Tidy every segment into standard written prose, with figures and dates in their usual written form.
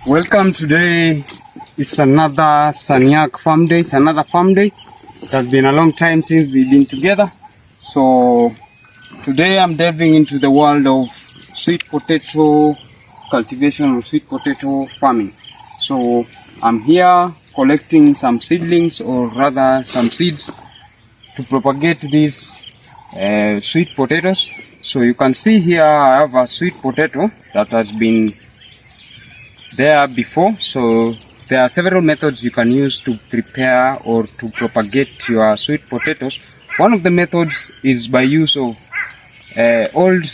Welcome today. It's another Sanyak farm day. It's another farm day. It has been a long time since we've been together. So today I'm delving into the world of sweet potato cultivation or sweet potato farming. So I'm here collecting some seedlings, or rather some seeds, to propagate these sweet potatoes. So you can see here I have a sweet potato that has been there before. So there are several methods you can use to prepare or to propagate your sweet potatoes. One of the methods is by use of old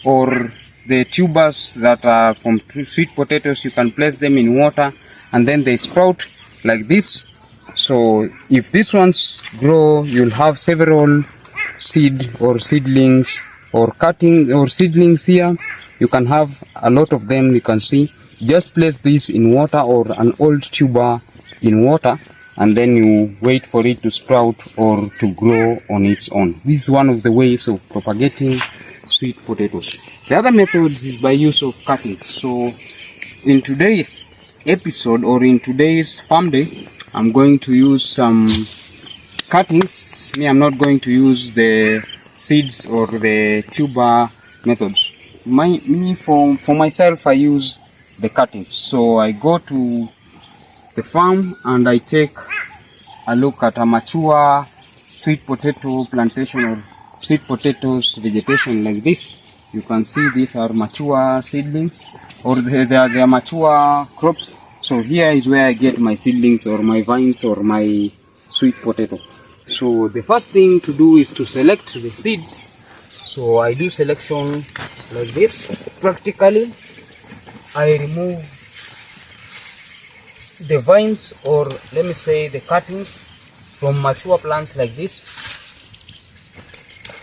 or the tubers that are from sweet potatoes. You can place them in water and then they sprout like this. So if these ones grow, you'll have several seed or seedlings or cutting or seedlings here. You can have a lot of them. You can see, just place this in water or an old tuber in water, and then you wait for it to sprout or to grow on its own. This is one of the ways of propagating sweet potatoes. The other method is by use of cuttings. So in today's episode, or in today's farm day, I'm going to use some cuttings. I'm not going to use the seeds or the tuber methods. For myself, I use the cuttings. So I go to the farm and I take a look at a mature sweet potato plantation or sweet potatoes vegetation like this. You can see these are mature seedlings, or they are mature crops. So here is where I get my seedlings or my vines or my sweet potato. So the first thing to do is to select the seeds. So I do selection like this. Practically, I remove the vines, or let me say the cuttings, from mature plants like this.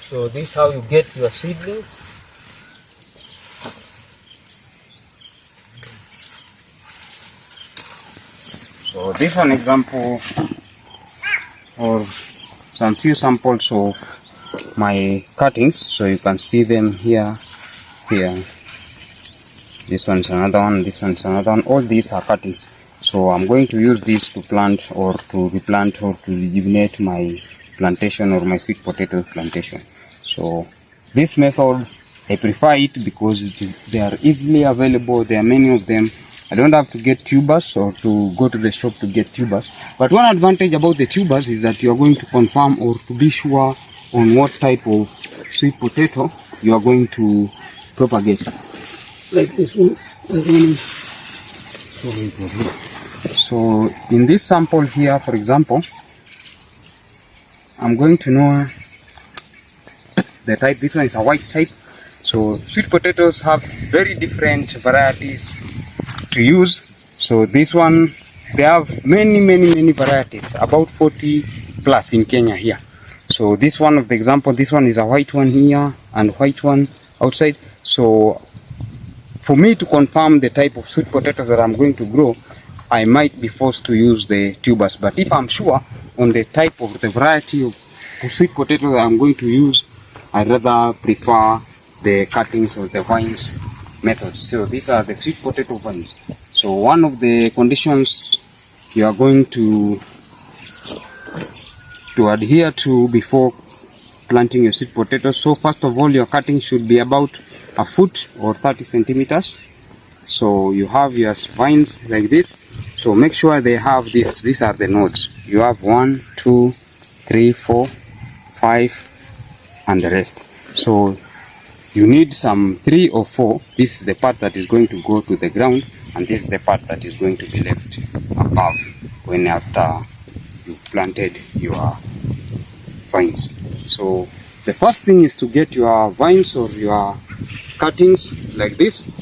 So this is how you get your seedlings. So this is an example or some few samples of my cuttings. So you can see them here. This one's another one, this one's another one. All these are cuttings. So I'm going to use these to plant or to replant or to rejuvenate my plantation or my sweet potato plantation. So this method, I prefer it because they are easily available. There are many of them. I don't have to get tubers or to go to the shop to get tubers. But one advantage about the tubers is that you are going to confirm or to be sure on what type of sweet potato you are going to propagate. Like this one. So in this sample here, for example, I'm going to know the type. This one is a white type. So sweet potatoes have very different varieties to use. So this one, they have many varieties, about 40 plus in Kenya here. So this one of the example, this one is a white one here and white one outside. So for me to confirm the type of sweet potatoes that I'm going to grow, I might be forced to use the tubers. But if I'm sure on the type of the variety of sweet potato that I'm going to use, I rather prefer the cuttings or the vines method. So these are the sweet potato vines. So one of the conditions you are going to adhere to before planting your sweet potatoes. So first of all, your cutting should be about a foot or 30 centimeters. So you have your vines like this. So make sure they have this. These are the nodes. You have 1, 2, 3, 4, 5, and the rest. So you need some 3 or 4. This is the part that is going to go to the ground, and this is the part that is going to be left above when after you've planted your vines. So the first thing is to get your vines or your cuttings like this.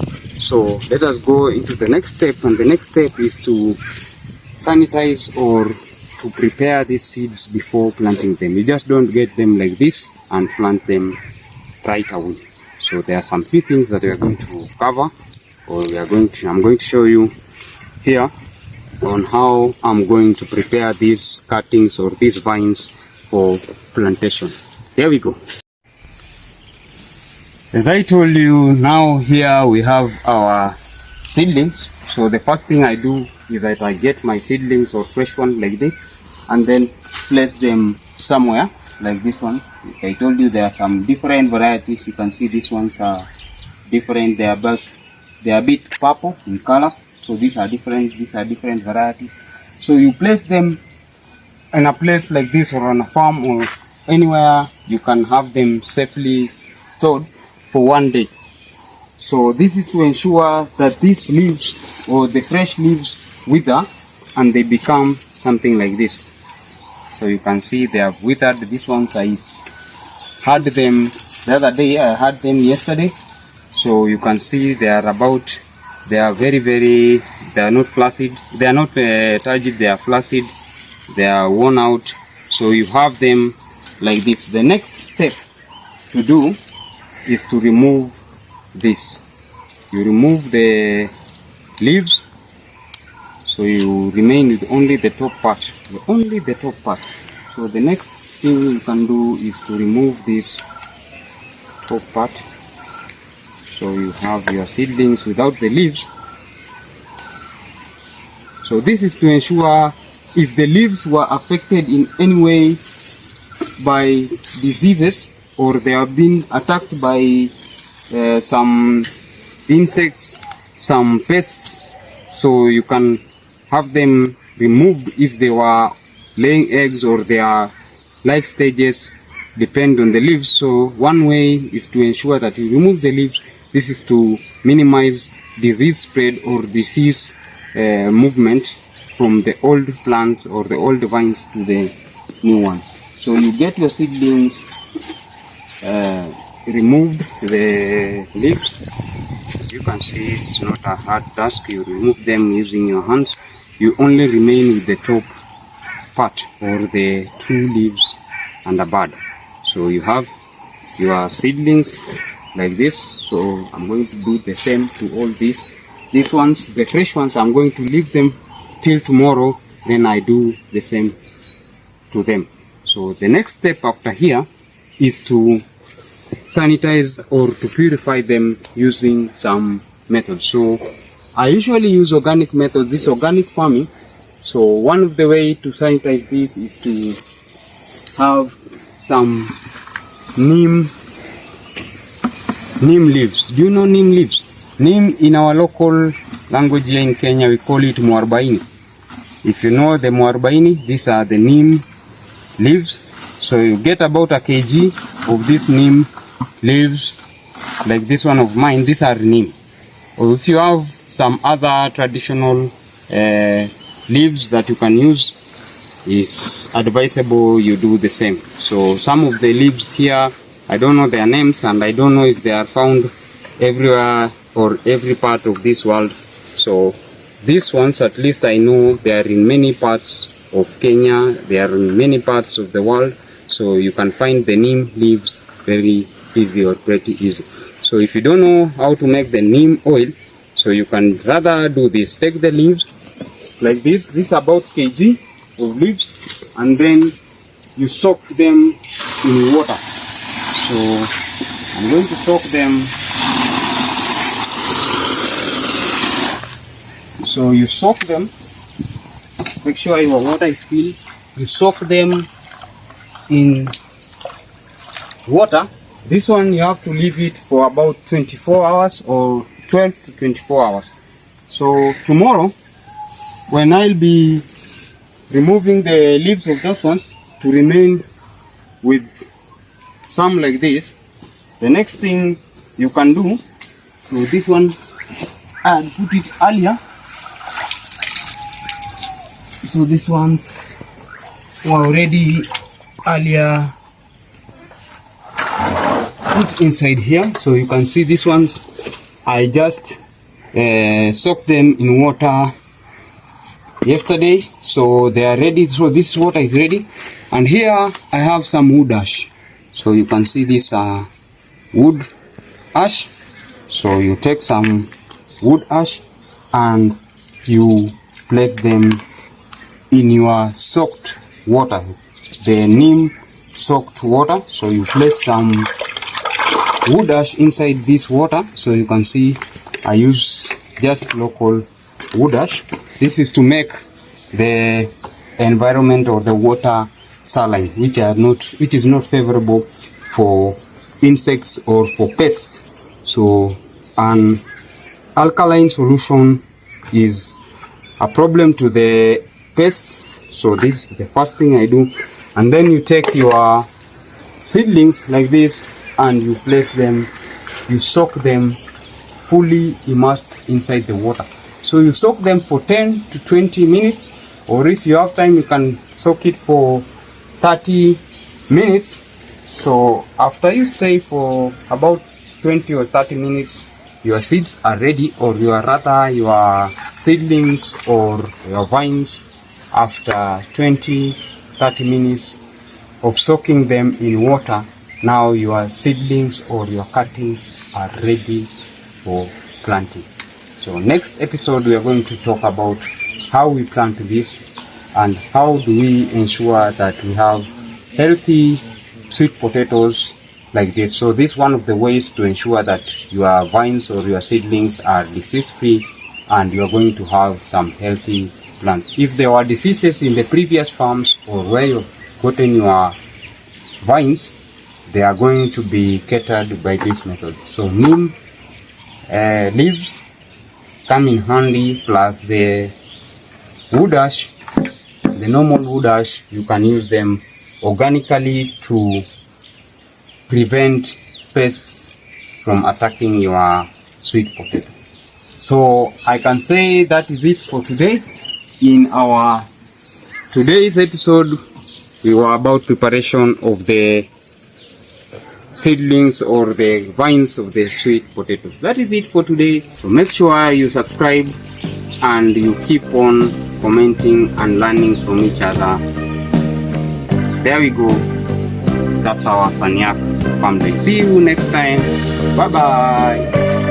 So let us go into the next step, and the next step is to sanitize or to prepare these seeds before planting them. You just don't get them like this and plant them right away. So there are some few things that we are going to cover, or I'm going to show you here on how I'm going to prepare these cuttings or these vines for plantation. Here we go. As I told you, now here we have our seedlings. So the first thing I do is that I get my seedlings or fresh ones like this, and then place them somewhere like this ones. I told you there are some different varieties. You can see these ones are different. They are a bit purple in color. So these are different varieties. So you place them in a place like this, or on a farm, or anywhere you can have them safely stored for 1 day. So this is to ensure that these leaves or the fresh leaves wither and they become something like this. So you can see they have withered. These ones I had them the other day, I had them yesterday. So you can see they are very, they are not flaccid, they are not turgid, they are flaccid, they are worn out. So you have them like this. The next step to do is to remove this. You remove the leaves, so you remain with only the top part, So the next thing you can do is to remove this top part. So you have your seedlings without the leaves. So this is to ensure if the leaves were affected in any way by diseases, or they have been attacked by some insects, some pests, so you can have them removed if they were laying eggs or their life stages depend on the leaves. So one way is to ensure that you remove the leaves. This is to minimize disease spread or disease movement from the old plants or the old vines to the new ones. So you get your seedlings removed, the leaves. You can see it's not a hard task. You remove them using your hands. You only remain with the top part or the two leaves and a bud. So you have your seedlings like this. So I'm going to do the same to all these. These ones, the fresh ones, I'm going to leave them till tomorrow. Then I do the same to them. So the next step after here is to sanitize or to purify them using some method. So I usually use organic method, this organic farming. So one of the way to sanitize this is to have some neem leaves. Do you know neem leaves? Neem in our local language here in Kenya we call it muarbaini. If you know the muarbaini, these are the neem leaves. So you get about a kg of these neem leaves, like this one of mine. These are neem. Or if you have some other traditional leaves that you can use, it's advisable you do the same. So some of the leaves here, I don't know their names, and I don't know if they are found everywhere or every part of this world. So these ones, at least I know they are in many parts of Kenya, they are in many parts of the world. So you can find the neem leaves very easy or pretty easy. So if you don't know how to make the neem oil, so you can rather do this. Take the leaves like this. This is about kg of leaves, and then you soak them in water. So I'm going to soak them. So you soak them. Make sure your water is filled. You soak them in water. This one you have to leave it for about 24 hours or 12 to 24 hours. So tomorrow, when I'll be removing the leaves of those ones to remain with some like this, the next thing you can do, so this one I had put it earlier. So these ones were already earlier put inside here. So you can see these ones, I just soaked them in water yesterday, so they are ready. So this water is ready, and here I have some wood ash. So you can see this wood ash. So you take some wood ash and you place them in your soaked water, the neem soaked water. So you place some wood ash inside this water. So you can see I use just local wood ash. This is to make the environment or the water saline, which is not favorable for insects or for pests. So an alkaline solution is a problem to the pests. So this is the first thing I do. And then you take your seedlings like this and you place them, you soak them fully immersed inside the water. So you soak them for 10 to 20 minutes, or if you have time you can soak it for 30 minutes. So after you stay for about 20 or 30 minutes, your seeds are ready, or your seedlings or your vines, after 20-30 minutes of soaking them in water. Now your seedlings or your cuttings are ready for planting. So next episode we are going to talk about how we plant this and how do we ensure that we have healthy sweet potatoes like this. So this is one of the ways to ensure that your vines or your seedlings are disease free and you are going to have some healthy plants. If there were diseases in the previous farms or where you've gotten your vines, they are going to be catered by this method. So neem leaves come in handy, plus the wood ash, the normal wood ash. You can use them organically to prevent pests from attacking your sweet potato. So I can say that is it for today. In our today's episode, we were about preparation of the seedlings or the vines of the sweet potatoes. That is it for today. So make sure you subscribe and you keep on commenting and learning from each other. There we go. That's our Sanyak family. See you next time. Bye bye.